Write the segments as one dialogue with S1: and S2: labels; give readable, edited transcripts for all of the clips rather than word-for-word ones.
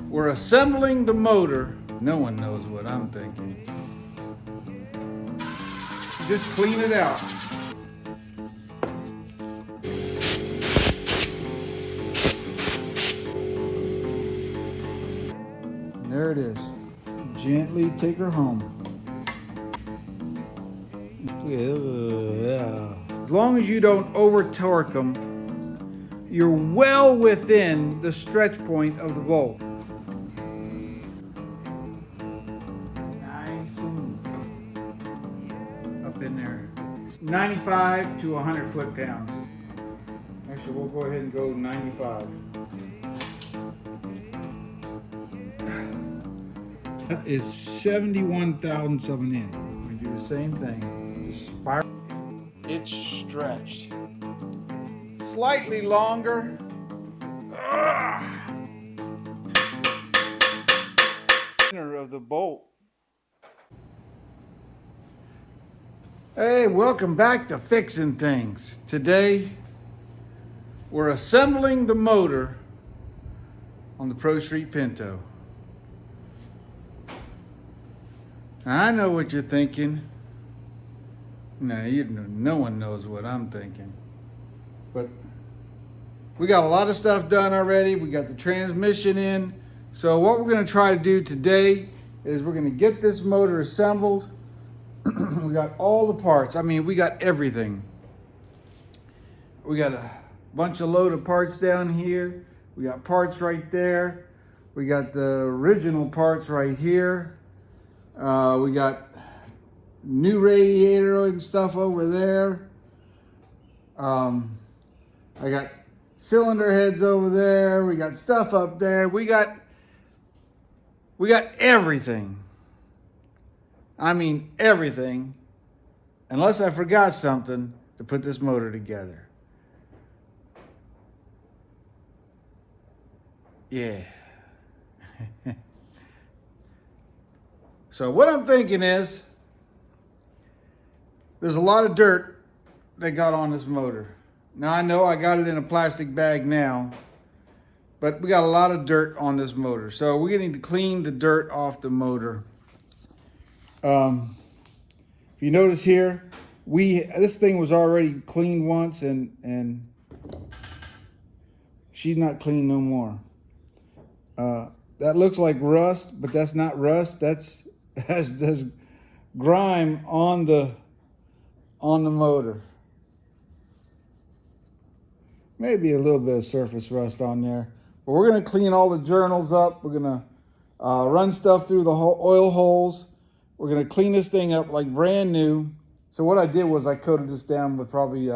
S1: We're assembling the motor. No one knows what I'm thinking. Just clean it out. There it is. Gently take her home. As long as you don't over torque them, you're well within the stretch point of the bolt. Nice and up in there. It's 95 to 100 foot-pounds. Actually, we'll go ahead and go 95. That is 71 thousandths of an inch. We do the same thing. Just spiral. It's stretched. Slightly longer. Center of the bolt. Hey, welcome back to Fixing Things. Today, we're assembling the motor on the Pro Street Pinto. I know what you're thinking. No one knows what I'm thinking. But we got a lot of stuff done already. We got the transmission in. So what we're going to try to do today is we're going to get this motor assembled. We got all the parts. I mean, we got everything. We got a bunch of load of parts down here. We got parts right there. We got the original parts right here. We got new radiator and stuff over there. I got cylinder heads over there. We got stuff up there. We got everything. I mean everything, unless I forgot something to put this motor together. Yeah. So what I'm thinking is, there's a lot of dirt that got on this motor. Now I know I got it in a plastic bag now, but we got a lot of dirt on this motor. So we're going to need to clean the dirt off the motor. If you notice here, this thing was already cleaned once and she's not clean no more. That looks like rust, but that's not rust. That's grime on the motor. Maybe a little bit of surface rust on there. But we're going to clean all the journals up. We're going to run stuff through the oil holes. We're going to clean this thing up like brand new. So what I did was I coated this down with probably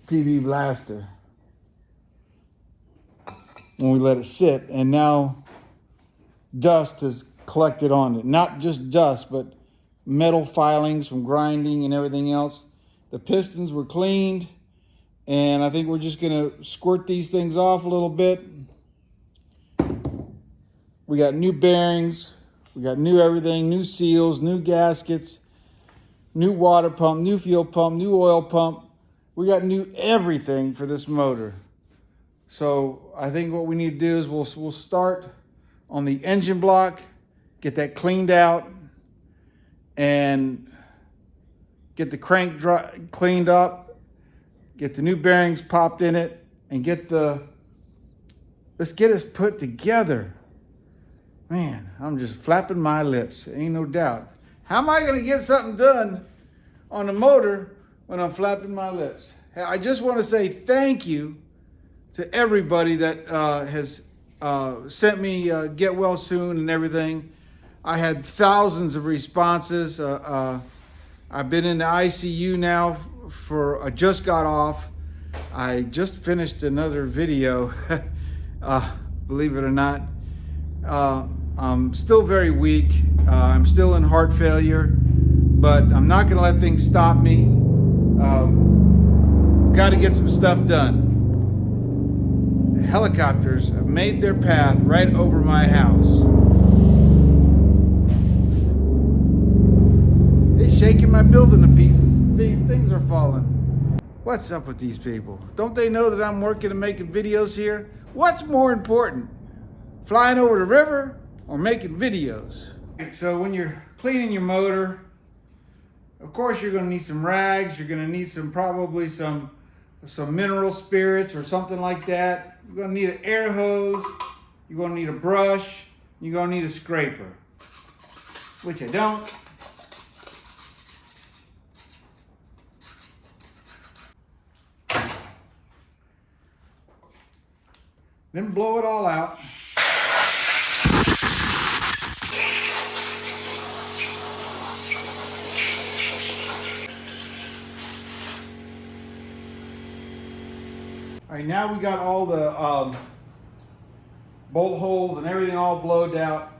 S1: PV Blaster when we let it sit, and now dust has collected on it. Not just dust, but metal filings from grinding and everything else. The pistons were cleaned, and I think we're just gonna squirt these things off a little bit. We got new bearings, we got new everything, new seals, new gaskets, new water pump, new fuel pump, new oil pump. We got new everything for this motor. So I think what we need to do is we'll start on the engine block, get that cleaned out, and get the crank cleaned up, get the new bearings popped in it, and let's get us put together. Man, I'm just flapping my lips, ain't no doubt. How am I gonna get something done on the motor when I'm flapping my lips? I just want to say thank you to everybody that has sent me get well soon and everything. I had thousands of responses. I've been in the ICU now I just got off. I just finished another video, believe it or not. I'm still very weak. I'm still in heart failure, but I'm not gonna let things stop me. Got to get some stuff done. The helicopters have made their path right over my house. They're shaking my building to pieces. Things are falling. What's up with these people? Don't they know that I'm working and making videos here? What's more important, flying over the river or making videos? So when you're cleaning your motor, of course you're going to need some rags. You're going to need probably some mineral spirits or something like that. You're going to need an air hose. You're going to need a brush. You're going to need a scraper, which I don't. Then blow it all out. All right, now we got all the bolt holes and everything all blowed out.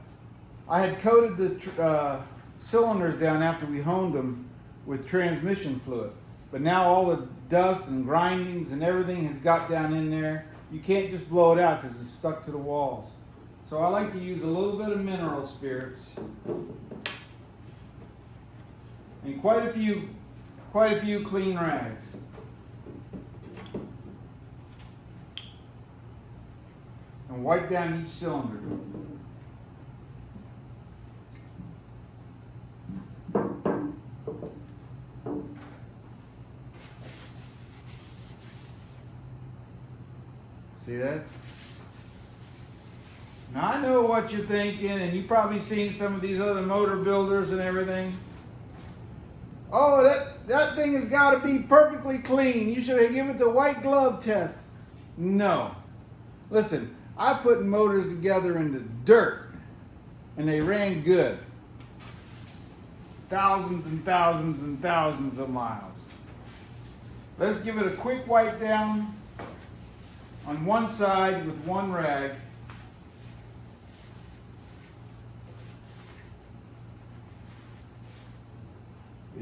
S1: I had coated the cylinders down after we honed them with transmission fluid, but now all the dust and grindings and everything has got down in there. You can't just blow it out because it's stuck to the walls. So I like to use a little bit of mineral spirits and quite a few clean rags. And wipe down each cylinder. See that? Now I know what you're thinking, and you've probably seen some of these other motor builders and everything. Oh, that thing has got to be perfectly clean. You should give it the white glove test. No. Listen, I put motors together in the dirt, and they ran good. Thousands and thousands and thousands of miles. Let's give it a quick wipe down on one side with one rag.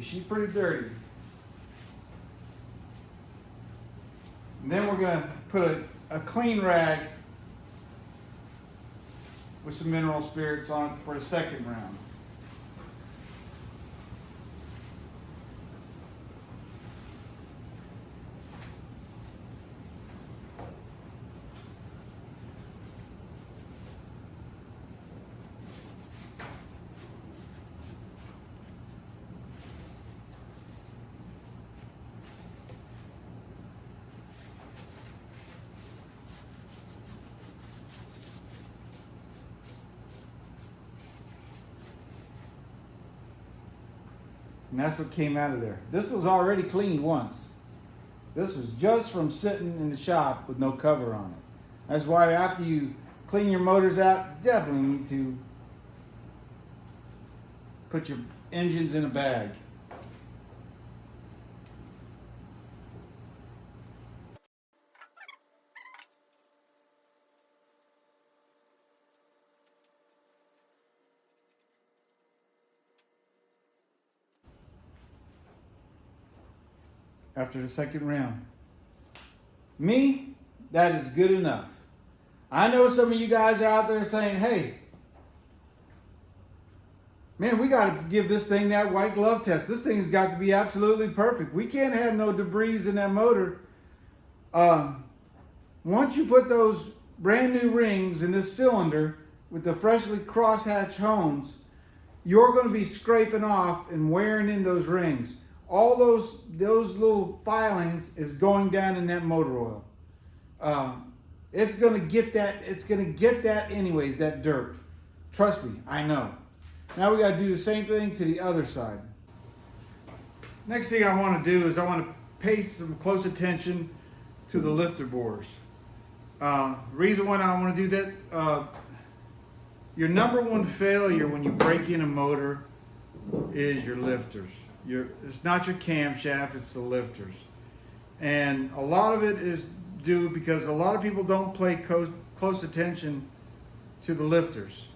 S1: She's pretty dirty. And then we're going to put a clean rag with some mineral spirits on it for a second round. And that's what came out of there. This was already cleaned once. This was just from sitting in the shop with no cover on it. That's why after you clean your motors out, definitely need to put your engines in a bag. After the second round. Me, that is good enough. I know some of you guys out there saying, hey, man, we got to give this thing that white glove test. This thing's got to be absolutely perfect. We can't have no debris in that motor. Once you put those brand new rings in this cylinder with the freshly crosshatch hones, you're going to be scraping off and wearing in those rings. All those little filings is going down in that motor oil. It's going to get that. It's going to get that anyways, that dirt. Trust me, I know. Now we got to do the same thing to the other side. Next thing I want to do is I want to pay some close attention to the lifter bores. Reason why I want to do that, your number one failure when you break in a motor is your lifters. It's not your camshaft, it's the lifters. And a lot of it is due because a lot of people don't pay close attention to the lifters.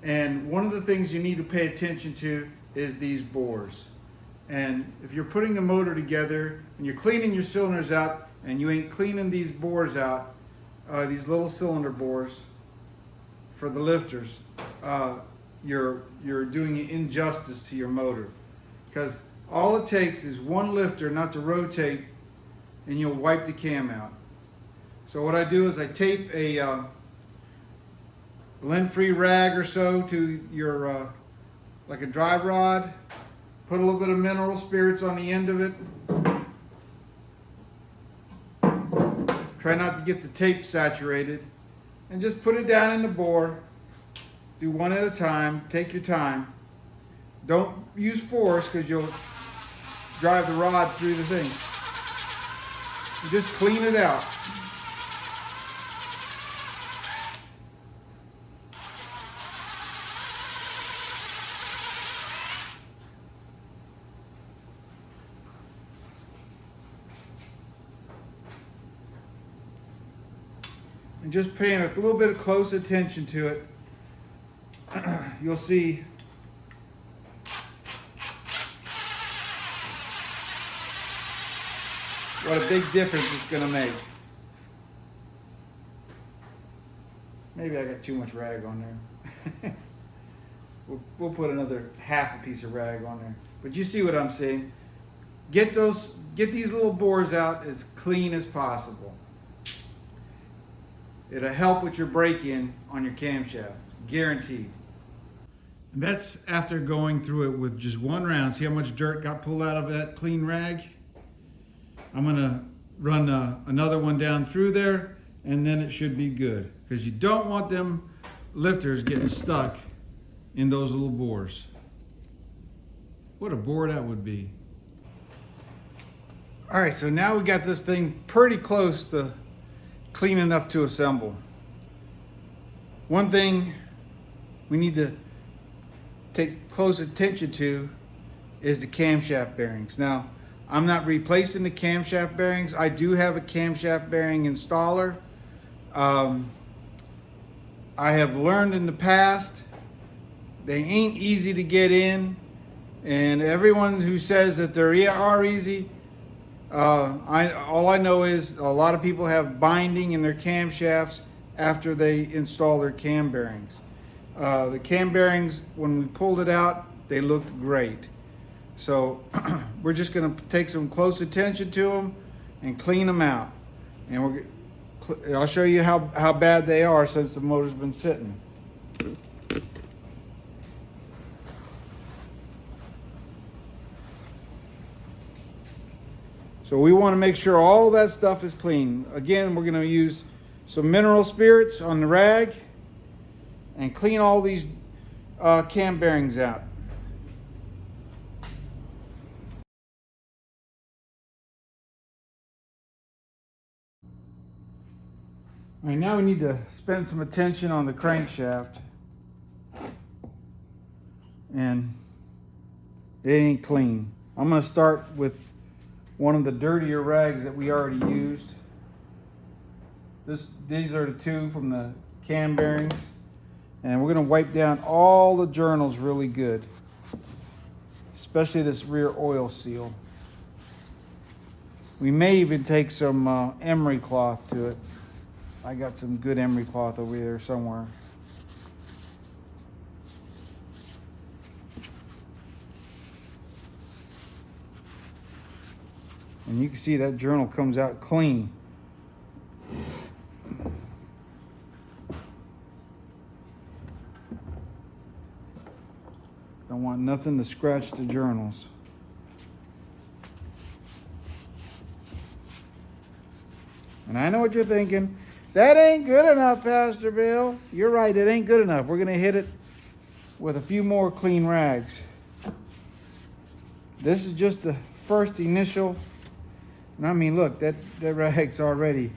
S1: And one of the things you need to pay attention to is these bores. And if you're putting the motor together and you're cleaning your cylinders out and you ain't cleaning these bores out, these little cylinder bores for the lifters, you're doing an injustice to your motor. Because all it takes is one lifter not to rotate and you'll wipe the cam out. So what I do is I tape a lint-free rag or so to your, like a drive rod, put a little bit of mineral spirits on the end of it. Try not to get the tape saturated, and just put it down in the bore. Do one at a time, take your time. Don't use force because you'll drive the rod through the thing. And just clean it out. And just paying a little bit of close attention to it, you'll see what a big difference it's going to make. Maybe I got too much rag on there. We'll put another half a piece of rag on there. But you see what I'm saying. Get these little bores out as clean as possible. It'll help with your break-in on your camshaft, guaranteed. And that's after going through it with just one round. See how much dirt got pulled out of that clean rag? I'm gonna run another one down through there, and then it should be good. Because you don't want them lifters getting stuck in those little bores. What a bore that would be. All right, so now we got this thing pretty close to clean enough to assemble. One thing we need to take close attention to is the camshaft bearings. Now, I'm not replacing the camshaft bearings. I do have a camshaft bearing installer. I have learned in the past they ain't easy to get in, and everyone who says that they are easy, all I know is a lot of people have binding in their camshafts after they install their cam bearings. The cam bearings, when we pulled it out, they looked great. So we're just going to take some close attention to them and clean them out. And I'll show you how bad they are since the motor's been sitting. So we want to make sure all that stuff is clean. Again, we're going to use some mineral spirits on the rag and clean all these cam bearings out. All right, now we need to spend some attention on the crankshaft. And it ain't clean. I'm going to start with one of the dirtier rags that we already used. These are the two from the cam bearings. And we're going to wipe down all the journals really good. Especially this rear oil seal. We may even take some emery cloth to it. I got some good emery cloth over there somewhere. And you can see that journal comes out clean. Don't want nothing to scratch the journals. And I know what you're thinking. That ain't good enough, Pastor Bill. You're right, it ain't good enough. We're going to hit it with a few more clean rags. This is just the first initial. And I mean, look, that rag's already.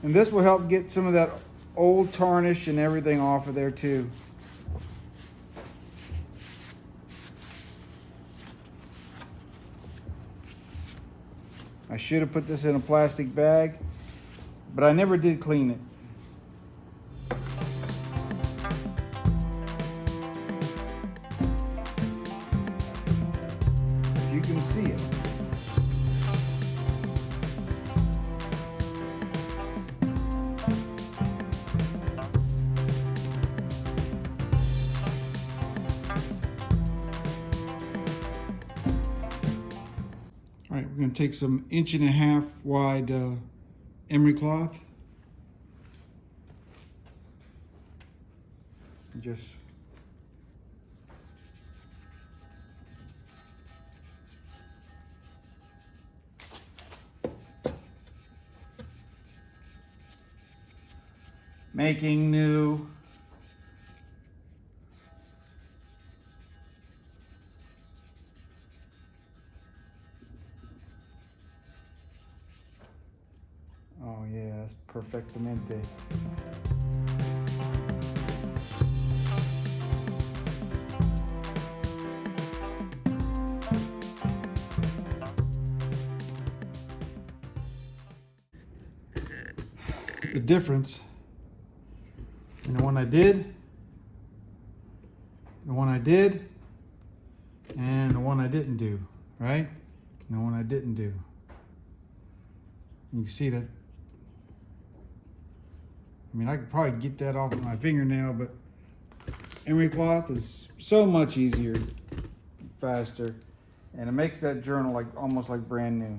S1: And this will help get some of that old tarnish and everything off of there too. I should have put this in a plastic bag, but I never did clean it. You can see it. All right, going to take some 1.5 wide emery cloth and just making new. Oh yeah, that's perfectamente. The difference in the one I did, the one I did, and the one I didn't do, right? And the one I didn't do. You can see that. I mean, I could probably get that off with my fingernail, but emery cloth is so much easier, faster, and it makes that journal like almost like brand new.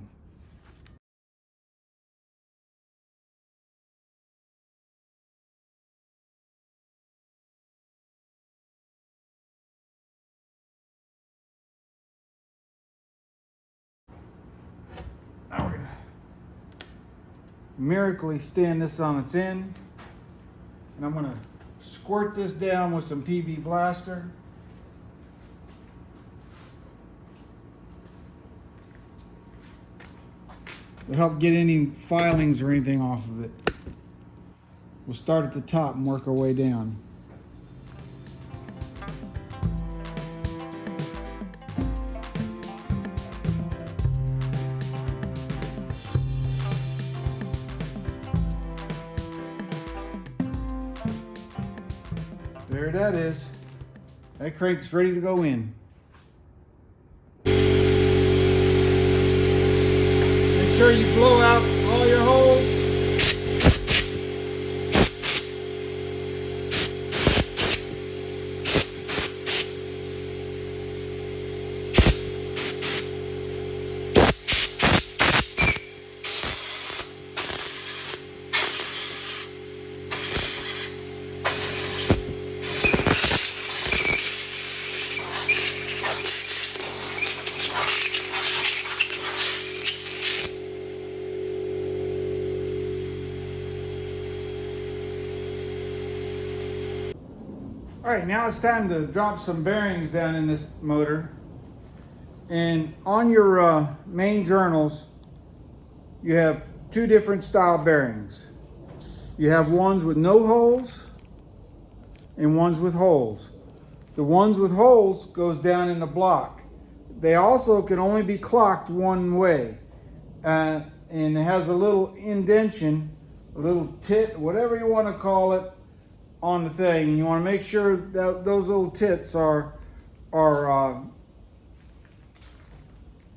S1: Now we're gonna miraculously stand this on its end, and I'm gonna squirt this down with some PB Blaster. To help get any filings or anything off of it. We'll start at the top and work our way down. There that is. That crank's ready to go in. Make sure you blow out all your holes. All right, now it's time to drop some bearings down in this motor. And on your main journals, you have two different style bearings. You have ones with no holes and ones with holes. The ones with holes goes down in the block. They also can only be clocked one way. And it has a little indentation, a little tit, whatever you want to call it, on the thing, and you want to make sure that those little tits are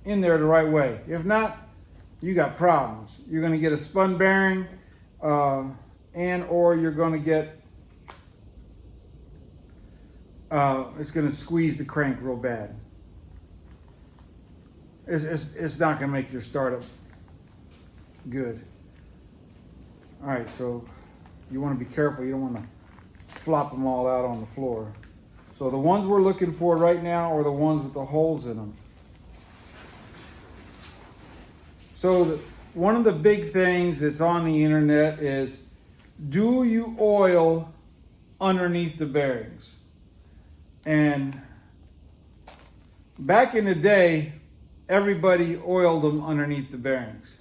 S1: in there the right way. If not, you got problems. You're going to get a spun bearing, and or you're going to get it's going to squeeze the crank real bad. It's not going to make your startup good. All right, so you want to be careful. You don't want to flop them all out on the floor. So the ones we're looking for right now are the ones with the holes in them. So one of the big things that's on the internet is, do you oil underneath the bearings? And back in the day, everybody oiled them underneath the bearings.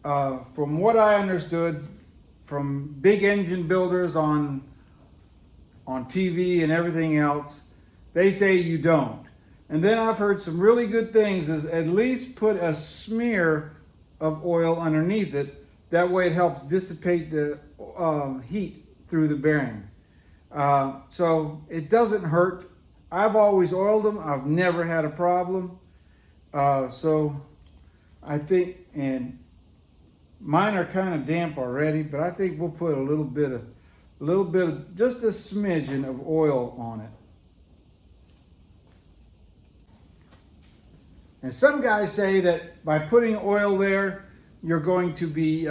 S1: From what I understood from big engine builders on TV and everything else, they say you don't. And then I've heard some really good things is at least put a smear of oil underneath it. That way it helps dissipate the heat through the bearing. So it doesn't hurt. I've always oiled them. I've never had a problem. So I think, and mine are kind of damp already, but I think we'll put a little bit of, just a smidgen of oil on it. And some guys say that by putting oil there, you're going to be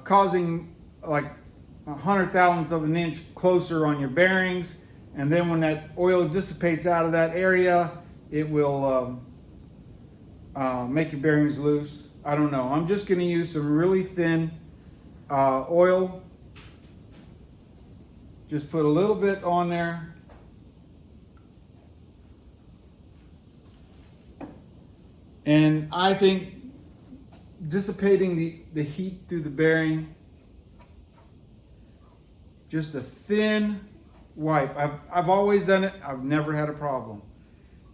S1: causing like 100,000ths of an inch closer on your bearings, and then when that oil dissipates out of that area, it will make your bearings loose. I don't know. I'm just going to use some really thin oil. Just put a little bit on there. And I think dissipating the heat through the bearing, just a thin wipe. I've always done it. I've never had a problem.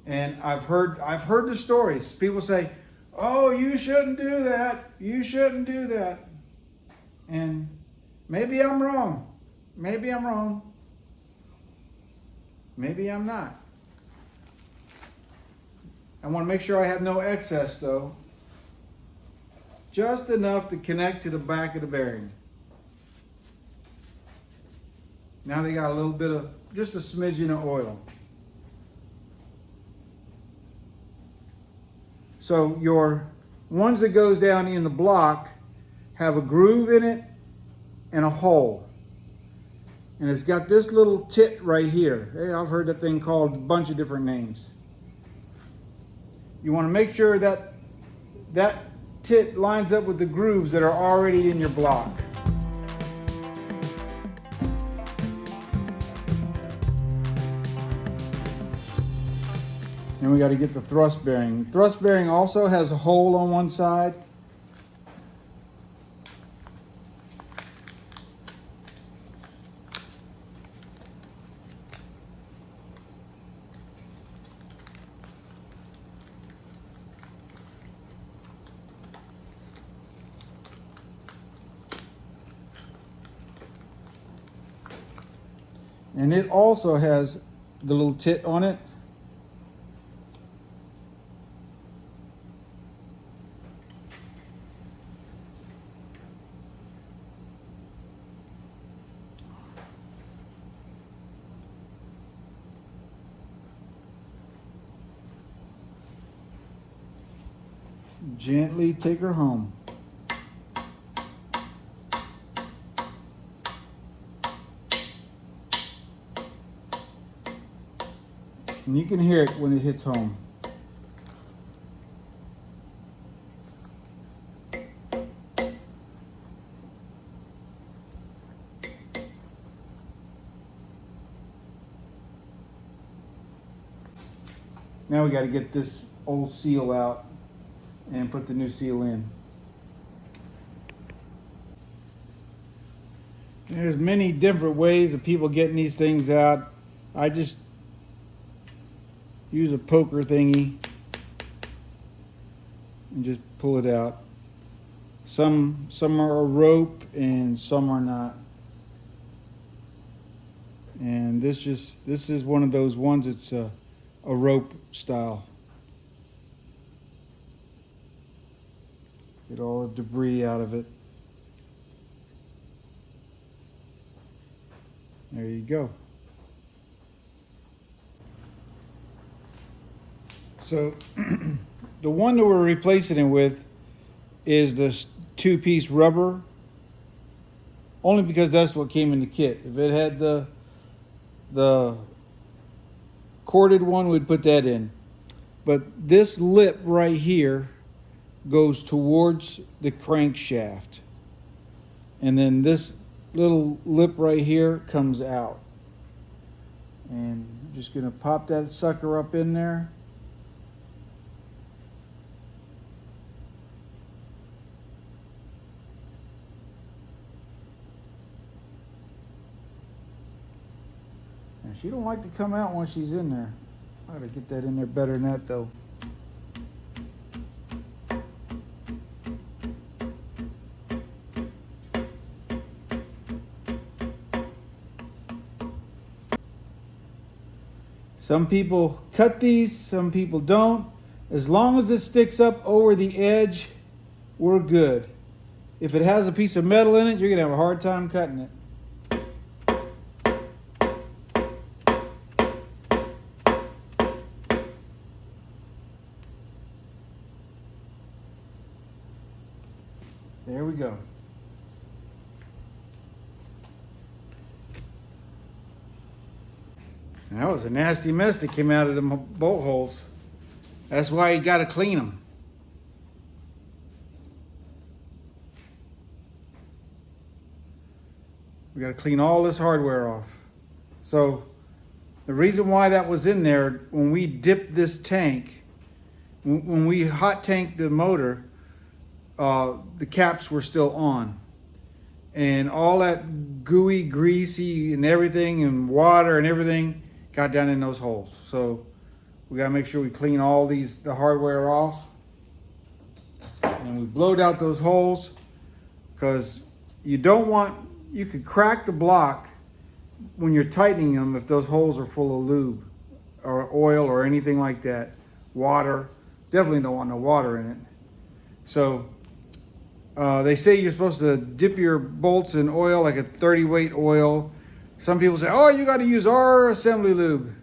S1: And I've heard the stories. People say, "Oh, you shouldn't do that. You shouldn't do that." And maybe I'm wrong. Maybe I'm wrong. Maybe I'm not. I want to make sure I have no excess though. Just enough to connect to the back of the bearing. Now they got a little bit of, just a smidgen of oil. So your ones that goes down in the block have a groove in it and a hole. And it's got this little tit right here. Hey, I've heard that thing called a bunch of different names. You want to make sure that that tit lines up with the grooves that are already in your block. And we got to get the thrust bearing. Thrust bearing also has a hole on one side. And it also has the little tit on it. Gently take her home. And you can hear it when it hits home. Now we got to get this old seal out and put the new seal in. There's many different ways of people getting these things out. I just use a poker thingy and just pull it out. Some are a rope and some are not. And this is one of those ones. It's a rope style. Get all the debris out of it. There you go. So the one that we're replacing it with is this 2-piece rubber, only because that's what came in the kit. If it had the corded one, we'd put that in. But this lip right here goes towards the crankshaft. And then this little lip right here comes out. And I'm just gonna pop that sucker up in there. And she don't like to come out when she's in there. I gotta get that in there better than that though. Some people cut these, some people don't. As long as it sticks up over the edge, we're good. If it has a piece of metal in it, you're gonna have a hard time cutting it. There we go. That was a nasty mess that came out of the bolt holes. That's why you got to clean them. We got to clean all this hardware off. So the reason why that was in there, when we dipped this tank, when we hot tanked the motor, the caps were still on. And all that gooey, greasy and everything and water and everything got down in those holes. So we gotta make sure we clean all the hardware off. And we blowed out those holes, because you could crack the block when you're tightening them if those holes are full of lube or oil or anything like that. Water, definitely don't want no water in it. So they say you're supposed to dip your bolts in oil, like a 30 weight oil. Some people say, oh, you got to use our assembly lube.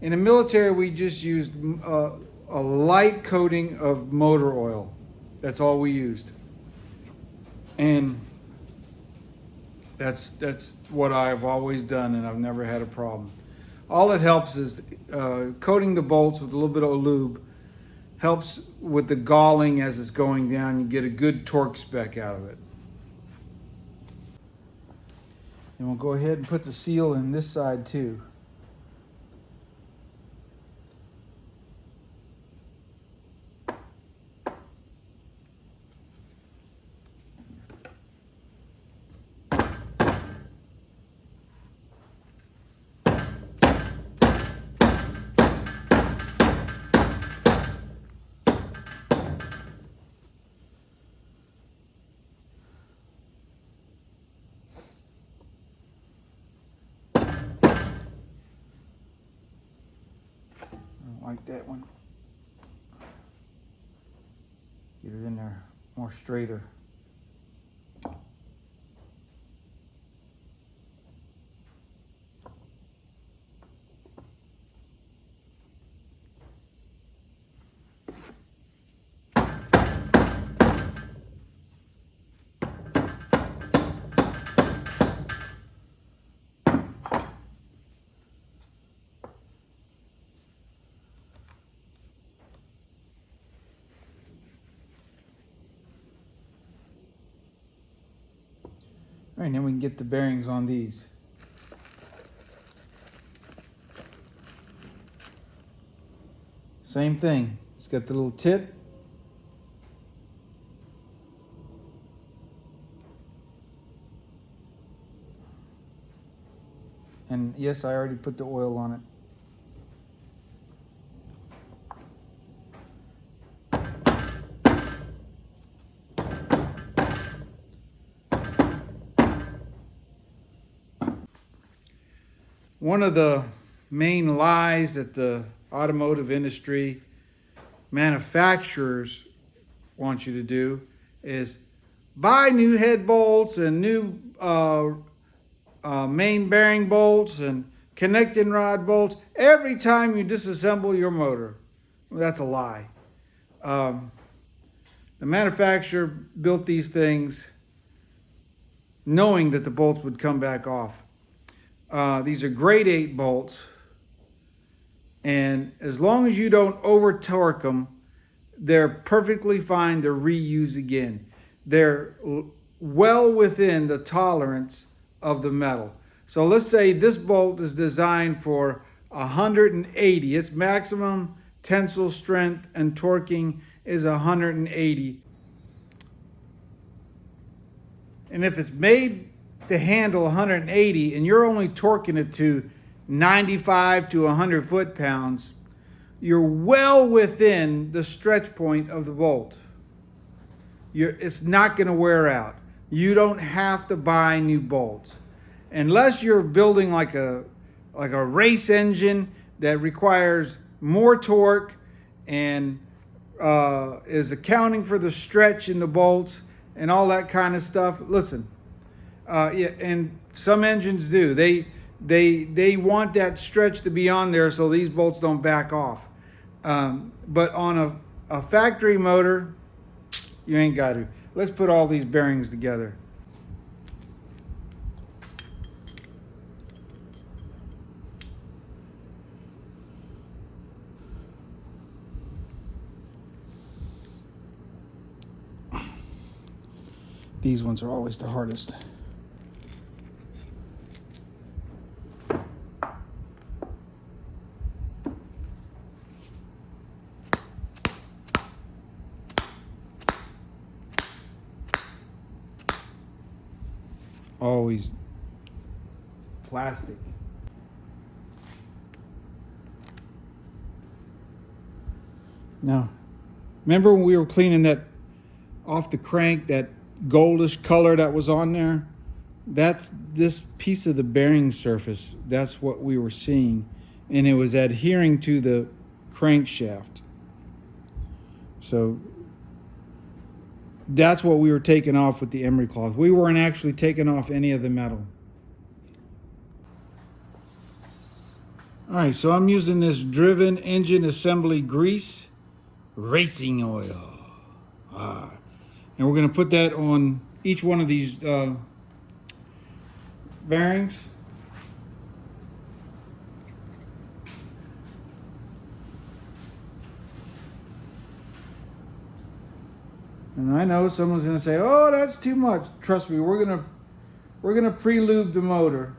S1: In the military, we just used a light coating of motor oil. That's all we used. And that's what I've always done, and I've never had a problem. All it helps is coating the bolts with a little bit of lube. Helps with the galling as it's going down. You get a good torque spec out of it. And we'll go ahead and put the seal in this side too. Like that one. Get it in there more straighter. All right, then we can get the bearings on these. Same thing. It's got the little tip. And yes, I already put the oil on it. One of the main lies that the automotive industry manufacturers want you to do is buy new head bolts and new main bearing bolts and connecting rod bolts every time you disassemble your motor. Well, that's a lie. The manufacturer built these things knowing that the bolts would come back off. These are grade 8 bolts, and as long as you don't over torque them, they're perfectly fine to reuse again. They're well within the tolerance of the metal. So let's say this bolt is designed for 180. Its maximum tensile strength and torquing is 180. And if it's made to handle 180 and you're only torquing it to 95 to 100 foot-pounds, you're well within the stretch point of the bolt. It's not going to wear out. You don't have to buy new bolts. Unless you're building like a race engine that requires more torque and is accounting for the stretch in the bolts and all that kind of stuff. Listen, yeah, and some engines do. They want that stretch to be on there so these bolts don't back off. But on a factory motor, you ain't got to. let's put all these bearings together. These ones are always the hardest. Always plastic. Now, remember when we were cleaning that off the crank, that goldish color that was on there? That's this piece of the bearing surface. That's what we were seeing. And it was adhering to the crankshaft. So that's what we were taking off with the emery cloth. We weren't actually taking off any of the metal. All right, so I'm using this driven engine assembly grease, racing oil. And we're going to put that on each one of these bearings. And I know someone's going to say, "Oh, that's too much." Trust me, we're going to pre-lube the motor.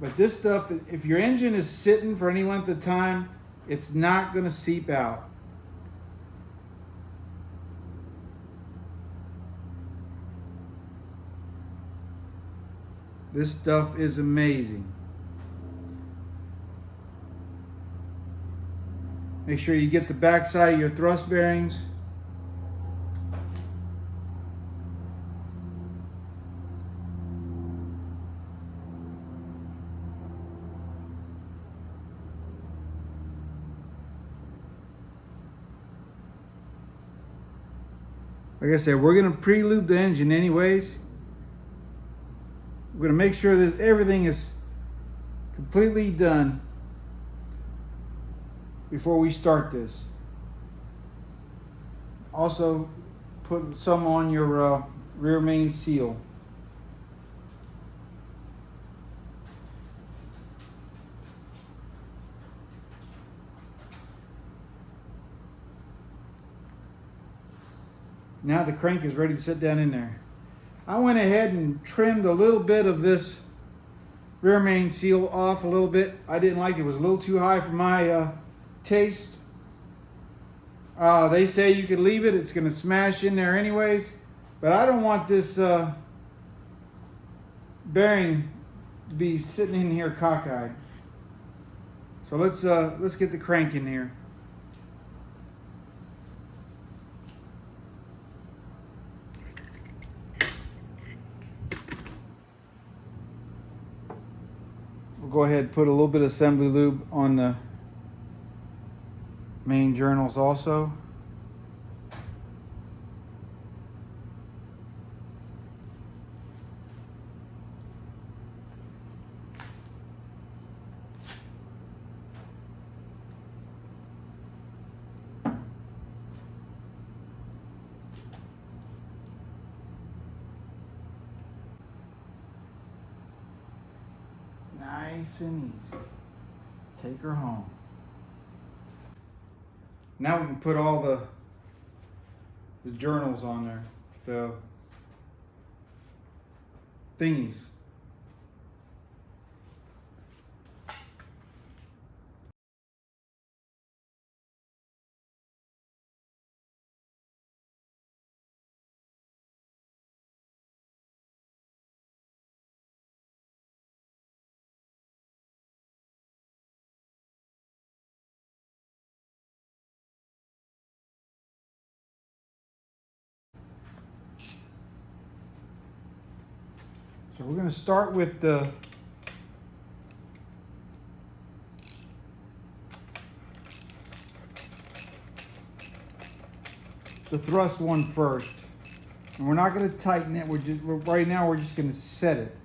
S1: But this stuff, if your engine is sitting for any length of time, it's not going to seep out. This stuff is amazing. Make sure you get the back side of your thrust bearings. Like I said, we're going to pre-lube the engine anyways. We're going to make sure that everything is completely done before we start this. Also, put some on your rear main seal. Now the crank is ready to sit down in there. I went ahead and trimmed a little bit of this rear main seal off a little bit. I didn't like it. It was a little too high for my taste. They say you could leave it. It's going to smash in there anyways. But I don't want this bearing to be sitting in here cockeyed. So let's get the crank in here. We'll go ahead and put a little bit of assembly lube on the main journals also. Nice and easy. Take her home. Now we can put all the journals on there, the thingies. So we're going to start with the the thrust one first. And we're not going to tighten it. Right now we're just going to set it.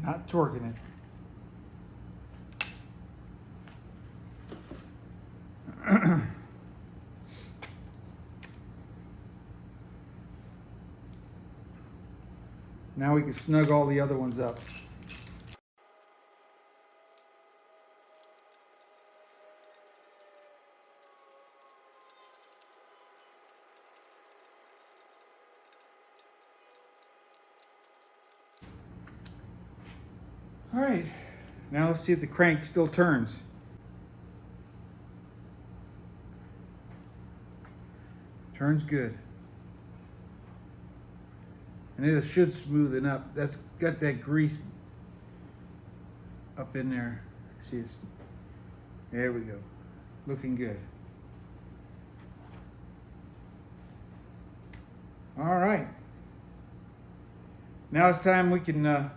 S1: Not torquing it. Now we can snug all the other ones up. All right, now let's see if the crank still turns. Turns good. And it should smoothen up. That's got that grease up in there. See, there we go. Looking good. All right. Now it's time we can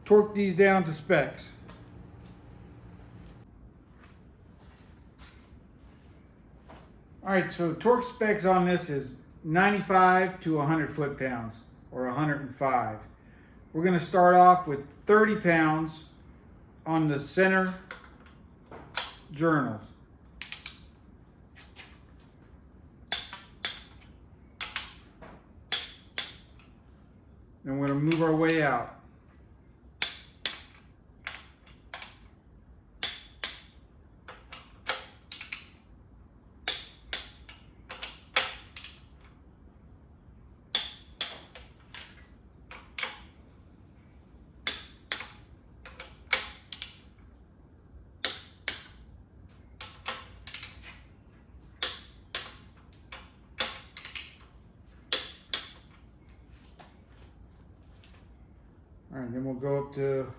S1: torque these down to specs. All right, so the torque specs on this is 95 to 100 foot-pounds, or 105. We're going to start off with 30 pounds on the center journals. Then we're going to move our way out. All right, then we'll go up to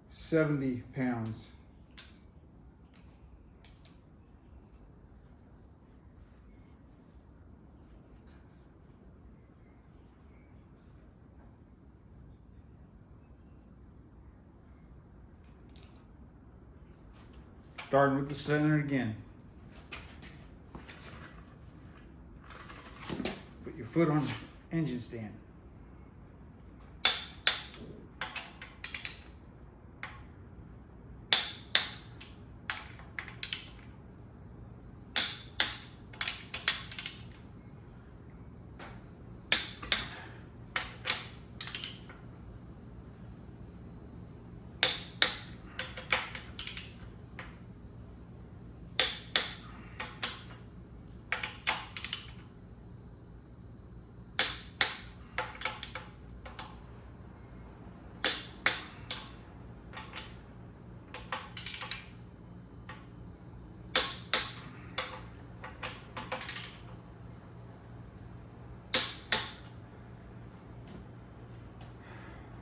S1: 70 pounds. Starting with the center again. Put your foot on the engine stand.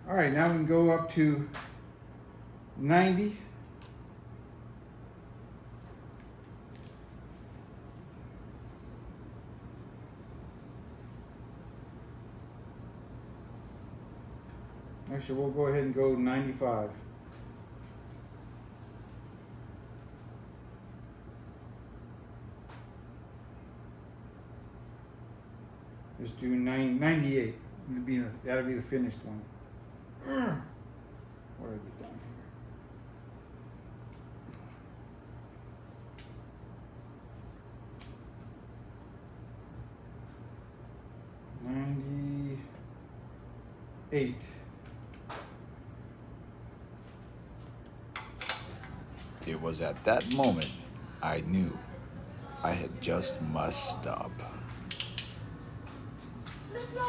S1: All right, now we can go up to 90. Actually, we'll go ahead and go 95. Let's do 98. That'll be the finished one. What do I get down here? 98.
S2: It was at that moment I knew I had just messed up.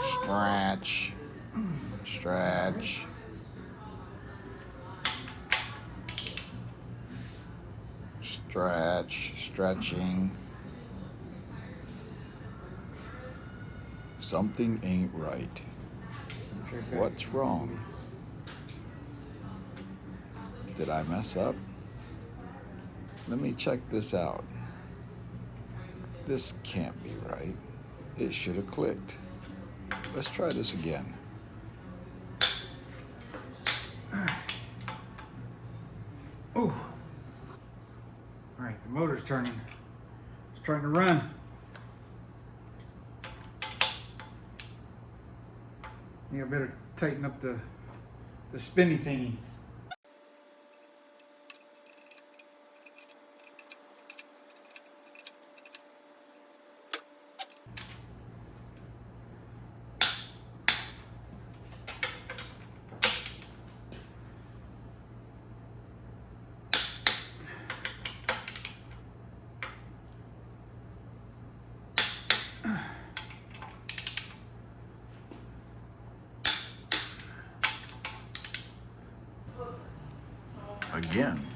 S2: Stretch, stretch. Stretch, stretching. Something ain't right. What's wrong? Did I mess up? Let me check this out. This can't be right. It should have clicked. Let's try this again.
S1: Oh. All right, the motor's turning. It's trying to run. I better tighten up the spinny thingy.
S2: Again.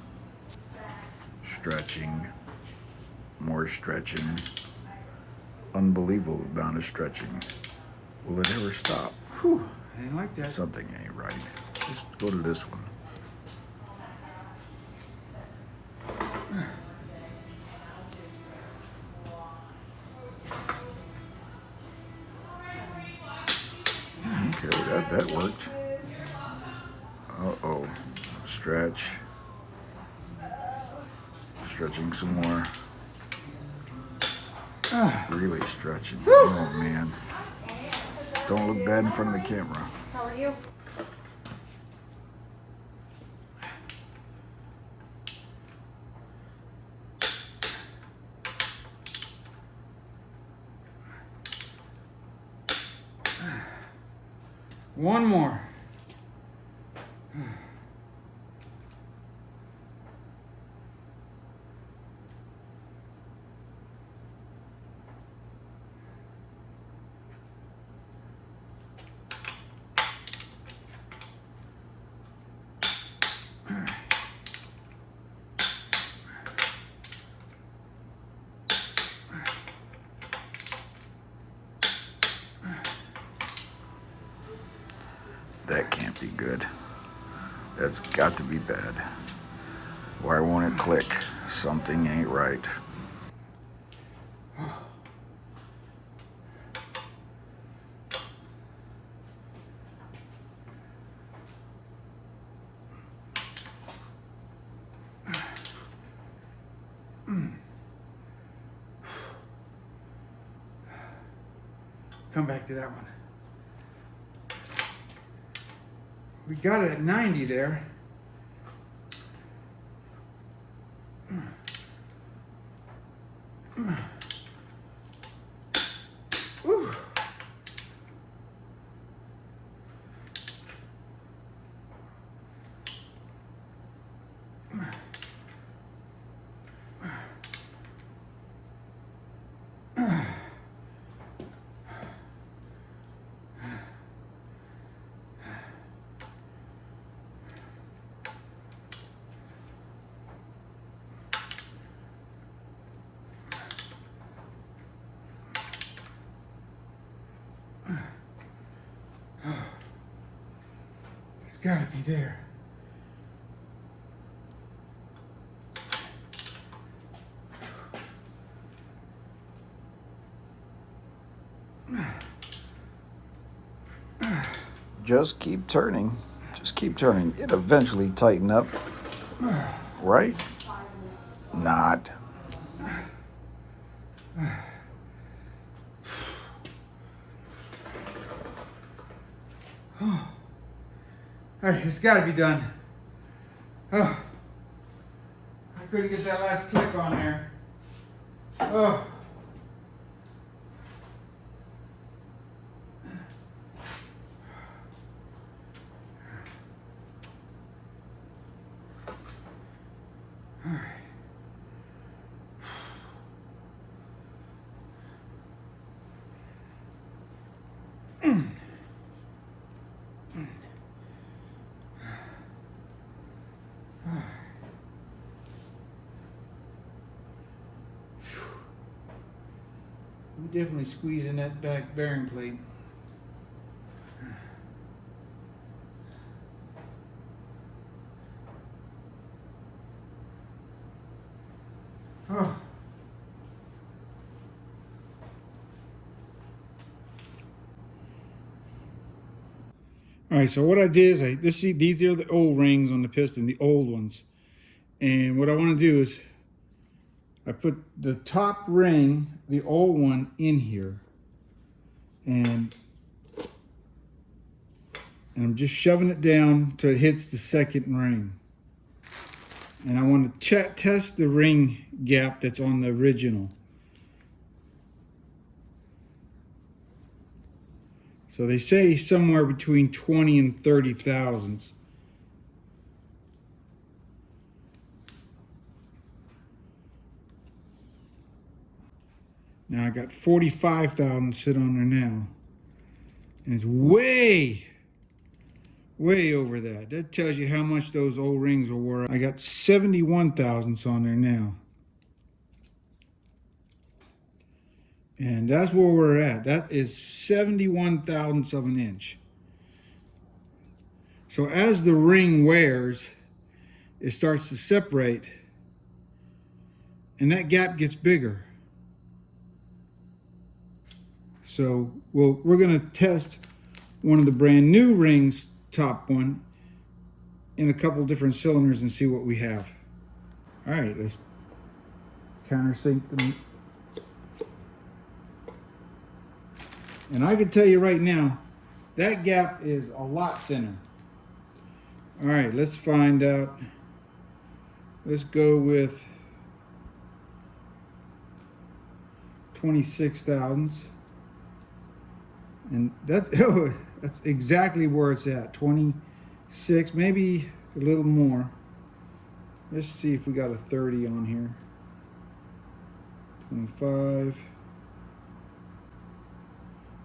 S2: Stretching. More stretching. Unbelievable amount of stretching. Will it ever stop?
S1: Whew, I didn't like that.
S2: Something ain't right. Just go to this one. Okay, that worked. Uh-oh. Stretch. Stretching some more. Really stretching. Oh, man. Don't look bad in front of the camera.
S3: How are you?
S1: One more.
S2: That can't be good. That's got to be bad. Why won't it click? Something ain't right.
S1: Come back to that one. We got it at 90 there. Ooh. It's gotta be there.
S2: Just keep turning. Just keep turning. It'll eventually tighten up. Right? Not.
S1: All right, it's got to be done. Oh, I couldn't get that last click on there. Oh. All right. We're definitely squeezing that back bearing plate. Oh. All right, so what I did is these are the old rings on the piston, the old ones. And what I want to do is I put the top ring, the old one, in here. And I'm just shoving it down till it hits the second ring. And I want to test the ring gap that's on the original. So they say somewhere between 20 and 30 thousandths. Now I got 45 thousandths sit on there now. And it's way over that. That tells you how much those old rings are worth. I got 71 thousandths on there now. And that's where we're at. That is 71 thousandths of an inch. So as the ring wears, it starts to separate, and that gap gets bigger. So we're going to test one of the brand new rings, top one, in a couple different cylinders and see what we have. All right, let's countersink them. And I can tell you right now, that gap is a lot thinner. All right, let's find out. Let's go with 26 thousandths. And that's exactly where it's at, 26, maybe a little more. Let's see if we got a 30 on here. 25.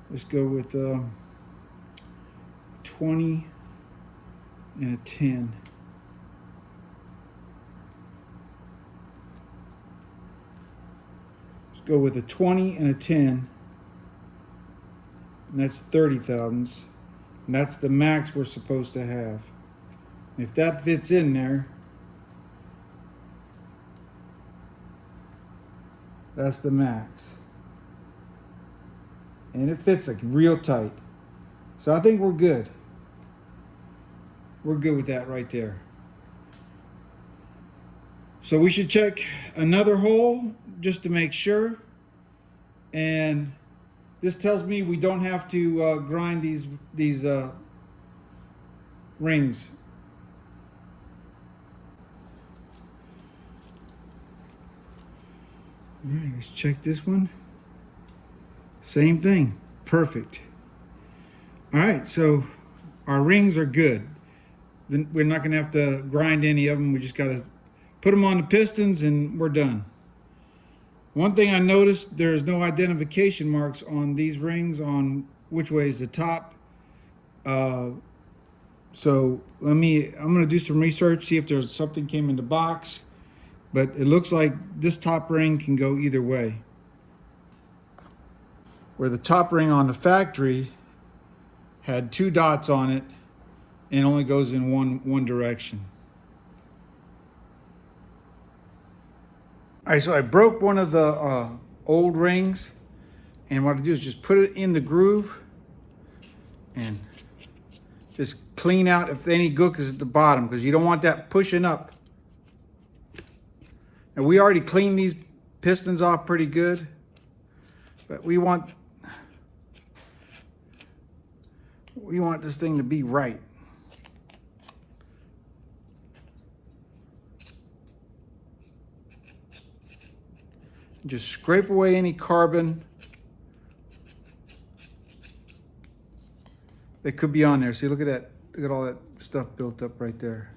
S1: Let's go with 20 and a 10. Let's go with a 20 and a 10. And that's 30 thousandths. And that's the max we're supposed to have. If that fits in there, that's the max. And it fits like real tight. So I think we're good. We're good with that right there. So we should check another hole just to make sure. And this tells me we don't have to grind these rings. All right, let's check this one. Same thing, perfect. All right, so our rings are good. Then we're not gonna have to grind any of them. We just gotta put them on the pistons and we're done. One thing I noticed, there's no identification marks on these rings on which way is the top. So I'm gonna do some research, see if there's something came in the box, but it looks like this top ring can go either way. Where the top ring on the factory had 2 dots on it and only goes in one direction. All right, so I broke one of the old rings, and what I do is just put it in the groove and just clean out if any gook is at the bottom, because you don't want that pushing up. And we already cleaned these pistons off pretty good, but we want this thing to be right. Just scrape away any carbon that could be on there. See, look at that. Look at all that stuff built up right there.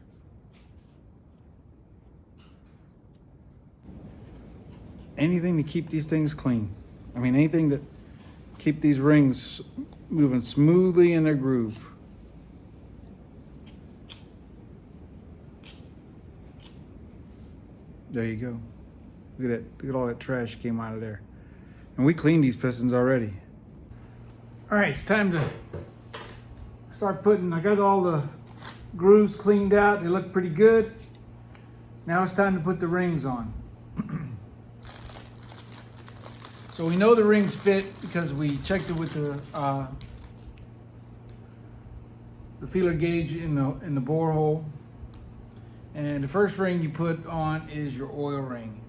S1: Anything to keep these things clean. I mean, anything that keep these rings moving smoothly in their groove. There you go. Look at that. Look at all that trash came out of there. And we cleaned these pistons already. All right, it's time to start putting, I got all the grooves cleaned out. They look pretty good. Now it's time to put the rings on. So we know the rings fit because we checked it with the feeler gauge in the borehole. And the first ring you put on is your oil ring.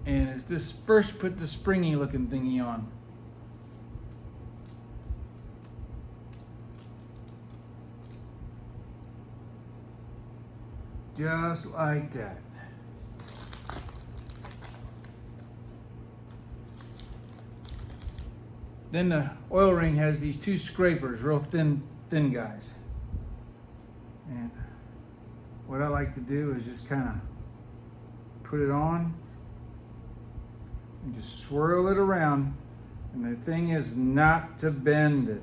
S1: And it's this first, put the springy looking thingy on. Just like that. Then the oil ring has these two scrapers, real thin guys. And what I like to do is just kind of put it on and just swirl it around. And the thing is not to bend it.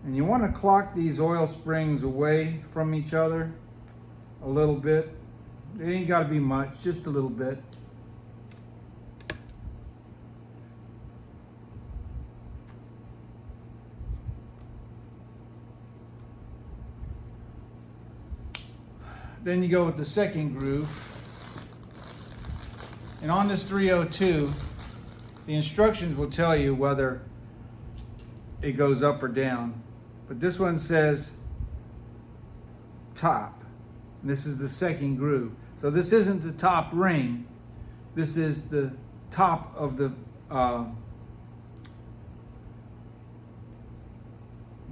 S1: And you want to clock these oil springs away from each other a little bit. It ain't got to be much, just a little bit. Then you go with the second groove. And on this 302, the instructions will tell you whether it goes up or down. But this one says top. And this is the second groove. So this isn't the top ring. This is the top of the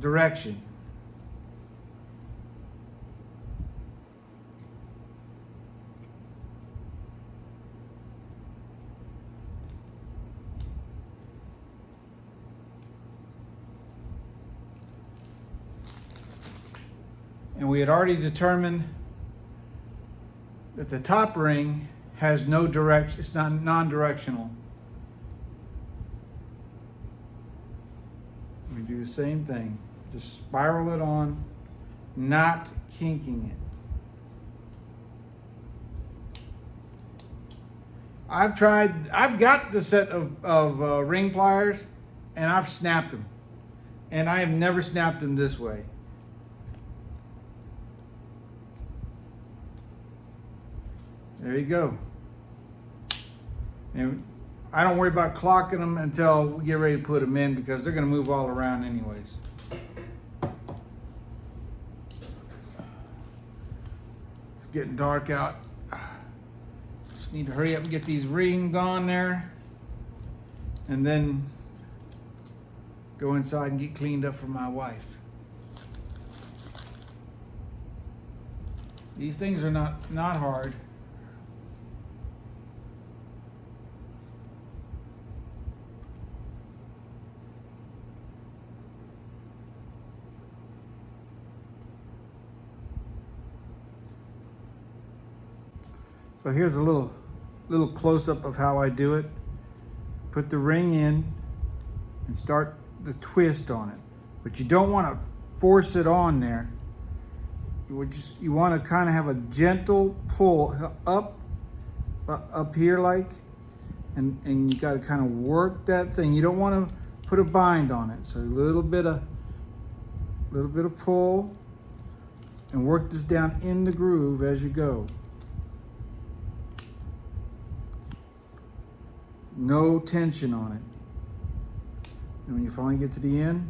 S1: direction. And we had already determined that the top ring has no direction, it's not non-directional. We do the same thing, just spiral it on, not kinking it. I've got the set of ring pliers and I've snapped them. And I have never snapped them this way. There you go. And I don't worry about clocking them until we get ready to put them in because they're going to move all around anyways. It's getting dark out. Just need to hurry up and get these rings on there and then go inside and get cleaned up for my wife. These things are not hard. So here's a little close-up of how I do it. Put the ring in and start the twist on it. But you don't want to force it on there. You want to kind of have a gentle pull up here like, and you got to kind of work that thing. You don't want to put a bind on it. So a little bit of pull and work this down in the groove as you go. No tension on it. And when you finally get to the end,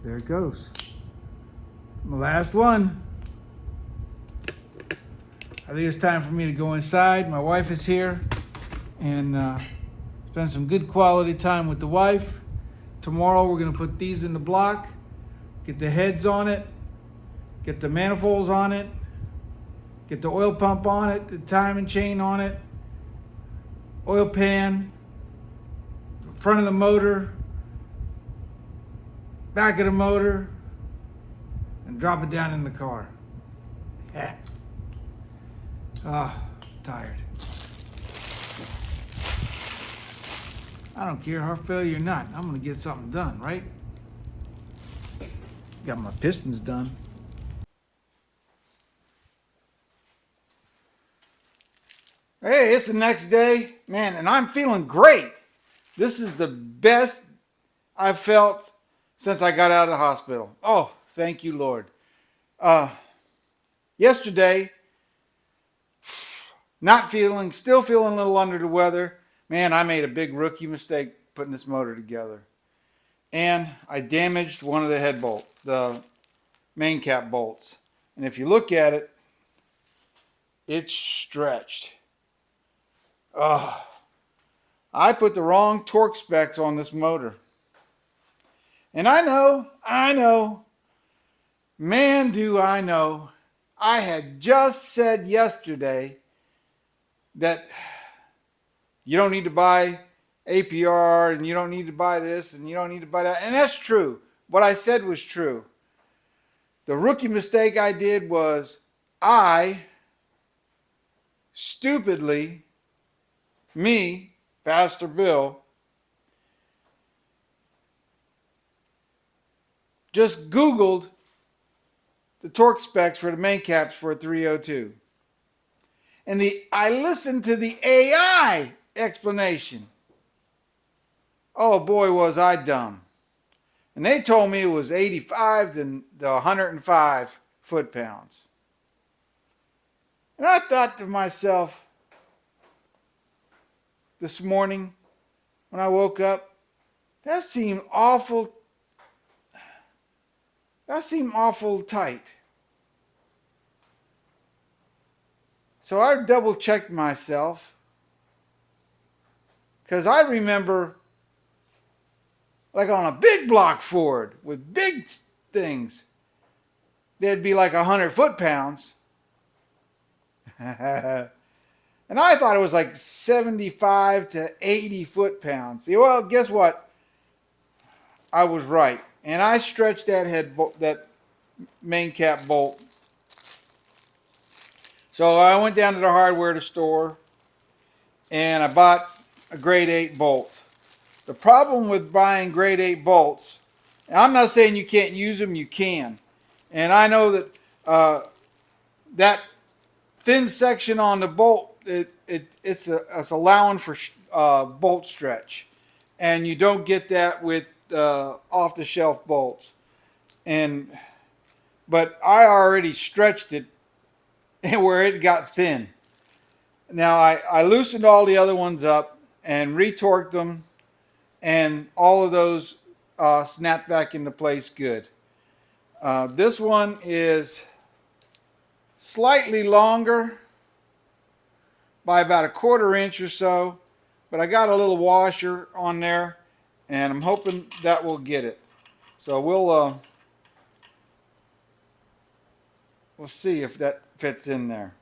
S1: there it goes. My last one. I think it's time for me to go inside. My wife is here and spend some good quality time with the wife. Tomorrow we're going to put these in the block, get the heads on it, get the manifolds on it, Get the oil pump on it, the timing chain on it, oil pan, front of the motor, back of the motor, and drop it down in the car. Tired. I don't care heart failure or not. I'm gonna get something done, right? Got my pistons done. Hey, it's the next day, man, and I'm feeling great. This is the best I've felt since I got out of the hospital. Oh, thank you, Lord. Yesterday, still feeling a little under the weather. Man, I made a big rookie mistake putting this motor together. And I damaged one of the main cap bolts. And if you look at it, it's stretched. I put the wrong torque specs on this motor. And I know, man, do I know. I had just said yesterday that you don't need to buy APR and you don't need to buy this and you don't need to buy that. And that's true. What I said was true. The rookie mistake I did was I stupidly, me, Pastor Bill, just Googled the torque specs for the main caps for a 302. And I listened to the AI explanation. Oh boy, was I dumb. And they told me it was 85 to 105 foot-pounds. And I thought to myself this morning when I woke up, that seemed awful tight. So I double checked myself because I remember, like on a big block Ford with big things, they'd be like 100 foot-pounds. And I thought it was like 75 to 80 foot-pounds. Well, guess what? I was right. And I stretched that main cap bolt. So I went down to the hardware store and I bought a grade 8 bolt. The problem with buying grade 8 bolts, and I'm not saying you can't use them, you can. And I know that that thin section on the bolt, it's allowing for bolt stretch. And you don't get that with off-the-shelf bolts. But I already stretched it where it got thin. Now I loosened all the other ones up and retorqued them, and all of those snapped back into place good. This one is slightly longer by about a 1/4 inch or so, but I got a little washer on there, and I'm hoping that will get it. So we'll see if that fits in there.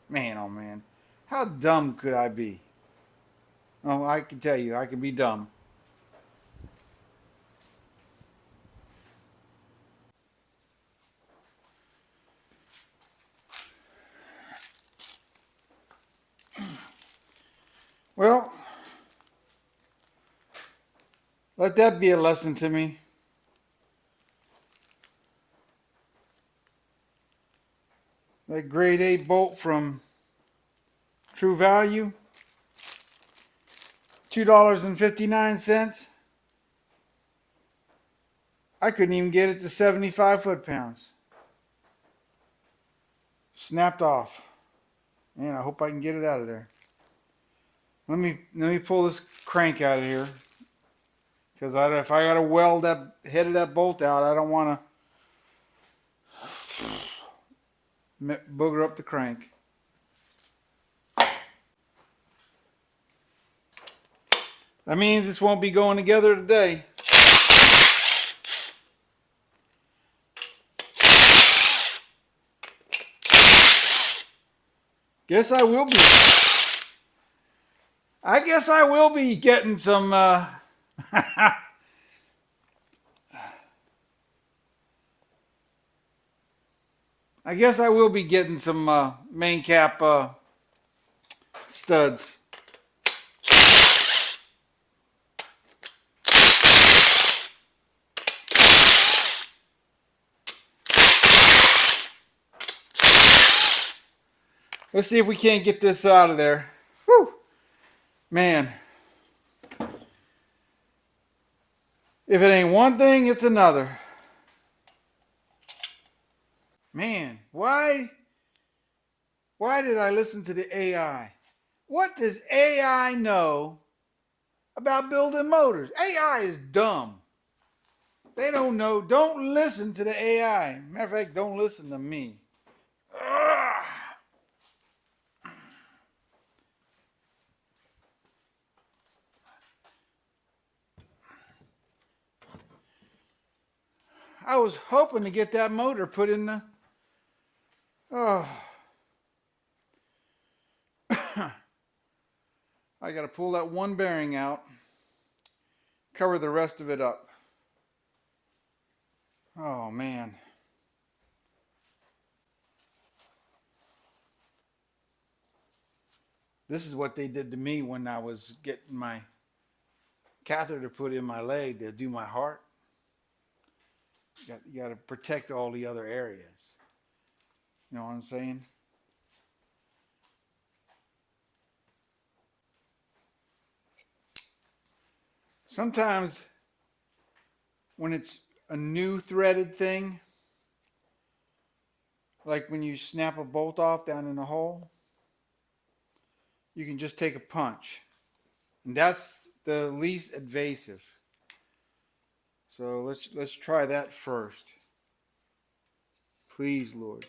S1: Man, oh man, how dumb could I be? Oh, I can tell you, I can be dumb. Well, let that be a lesson to me. That grade 8 bolt from True Value, $2.59. I couldn't even get it to 75 foot-pounds. Snapped off. Man, I hope I can get it out of there. Let me pull this crank out of here, because if I gotta weld that head of that bolt out, I don't want to booger up the crank. That means this won't be going together today. guess I will be. I guess I will be getting some. I guess I will be getting some main cap studs. Let's see if we can't get this out of there. Whew. Man. If it ain't one thing, it's another. Man, why did I listen to the AI? What does AI know about building motors? AI is dumb. They don't know. Don't listen to the AI. Matter of fact, don't listen to me. Ugh. I was hoping to get that motor put in the... Oh. I got to pull that one bearing out. Cover the rest of it up. Oh, man. This is what they did to me when I was getting my catheter put in my leg to do my heart. You got to protect all the other areas. You know what I'm saying? Sometimes when it's a new threaded thing, like when you snap a bolt off down in the hole, you can just take a punch. And that's the least invasive. So let's try that first. Please, Lord.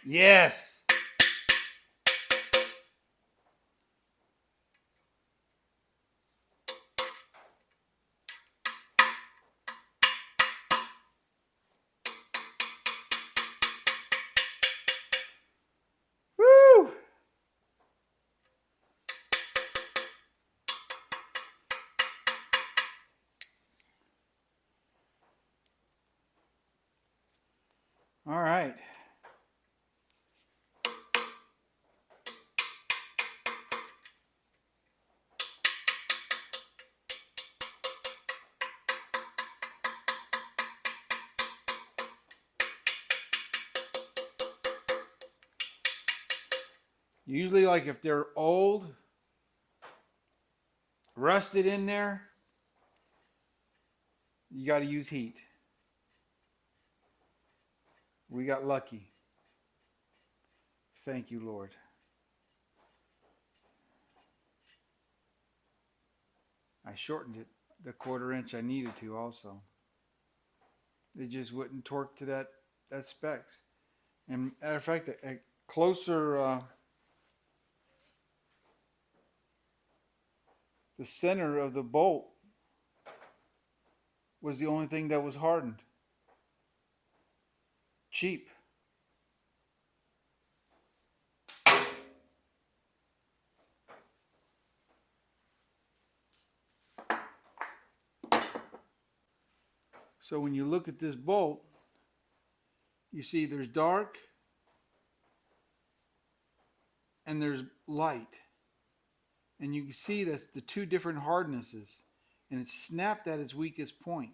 S1: Yes. Woo. All right. Usually, like if they're old, rusted in there, you got to use heat. We got lucky. Thank you, Lord. I shortened it the 1/4 inch I needed to also. They just wouldn't torque to that specs. And matter of fact, a closer, the center of the bolt was the only thing that was hardened. Cheap. So when you look at this bolt, you see there's dark and there's light. And you can see that's the two different hardnesses. And it's snapped at its weakest point.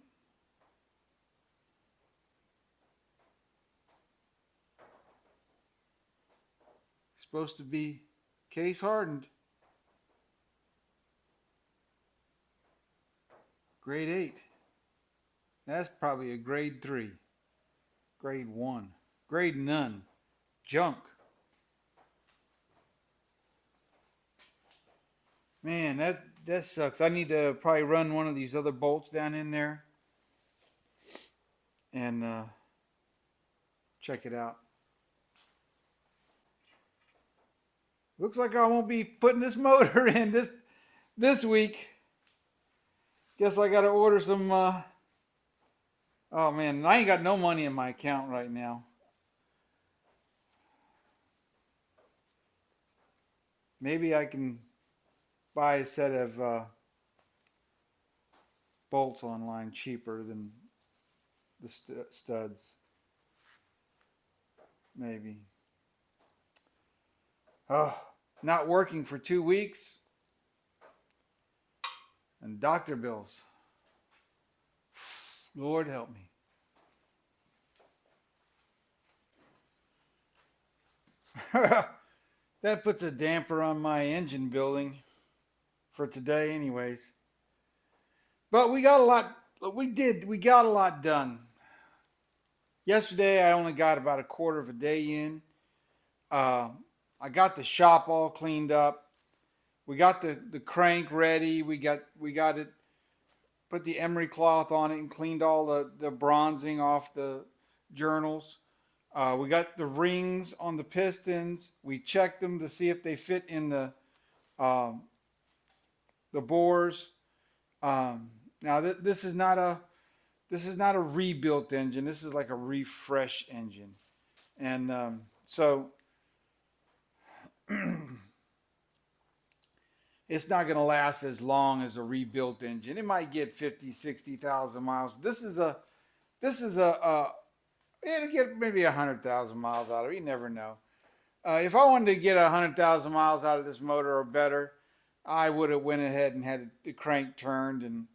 S1: Supposed to be case hardened. Grade 8. That's probably a grade 3. Grade 1. Grade none. Junk. Man, that sucks. I need to probably run one of these other bolts down in there and check it out. Looks like I won't be putting this motor in this week. Guess I got to order some. Oh man, I ain't got no money in my account right now. Maybe I can buy a set of bolts online cheaper than the studs. Maybe. Oh, not working for 2 weeks. And doctor bills. Lord help me. That puts a damper on my engine building for today anyways. But we got a lot done. Yesterday I only got about a quarter of a day in. I got the shop all cleaned up. We got the crank ready. We got it, put the emery cloth on it and cleaned all the bronzing off the journals. We got the rings on the pistons. We checked them to see if they fit in the bores. Now this is not a rebuilt engine. This is like a refresh engine, and so it's not going to last as long as a rebuilt engine. It might get 50, 60,000 miles. This is a it'll get maybe 100,000 miles out of it. You never know. If I wanted to get 100,000 miles out of this motor or better, I would have went ahead and had the crank turned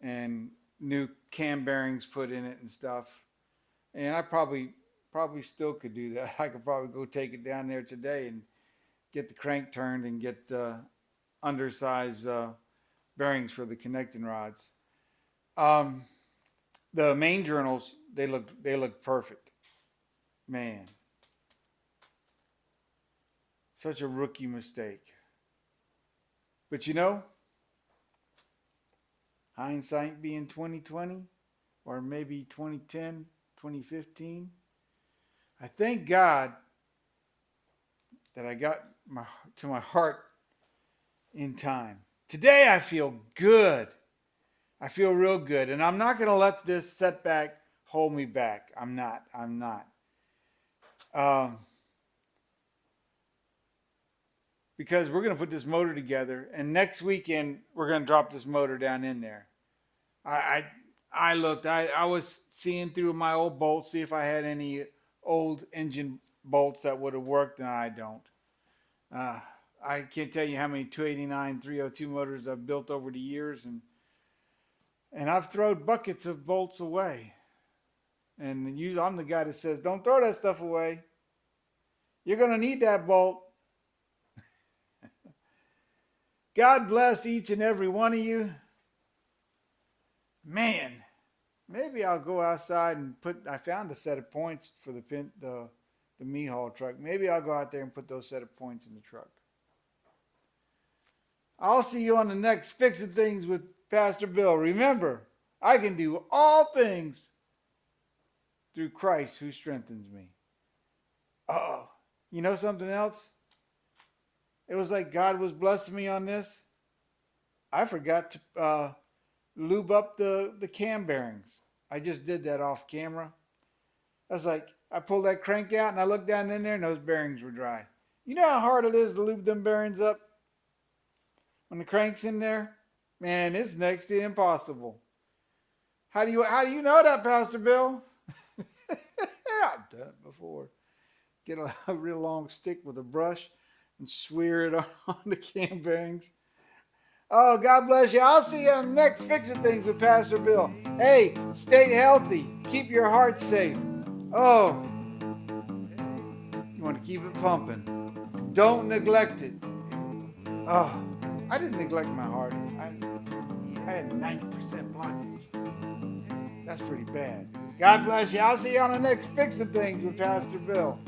S1: and new cam bearings put in it and stuff. And I probably still could do that. I could probably go take it down there today and get the crank turned and get undersized bearings for the connecting rods. The main journals, they look perfect. Man, such a rookie mistake. But you know, hindsight being 2020 or maybe 2010, 2015, I thank God that I got to my heart in time. Today I feel good. I feel real good, and I'm not going to let this setback hold me back. I'm not. Because we're going to put this motor together, and next weekend we're going to drop this motor down in there. I looked. I was seeing through my old bolts, see if I had any old engine bolts that would have worked, and I don't. I can't tell you how many 289, 302 motors I've built over the years, and I've thrown buckets of bolts away. And usually I'm the guy that says, don't throw that stuff away. You're going to need that bolt. God bless each and every one of you. Man, maybe I'll go outside and I found a set of points for the me-haul truck. Maybe I'll go out there and put those set of points in the truck. I'll see you on the next Fixing Things with Pastor Bill. Remember, I can do all things through Christ who strengthens me. Oh, you know something else? It was like God was blessing me on this. I forgot to lube up the cam bearings. I just did that off camera. I was like, I pulled that crank out and I looked down in there and those bearings were dry. You know how hard it is to lube them bearings up when the crank's in there? Man, it's next to impossible. How do you know that, Pastor Bill? I've done it before. Get a real long stick with a brush and smear it on the cam bearings. Oh, God bless you. I'll see you on the next Fixing Things with Pastor Bill. Hey, stay healthy. Keep your heart safe. Oh, you want to keep it pumping. Don't neglect it. Oh, I didn't neglect my heart. I had 90% blockage. That's pretty bad. God bless you. I'll see you on the next Fixing Things with Pastor Bill.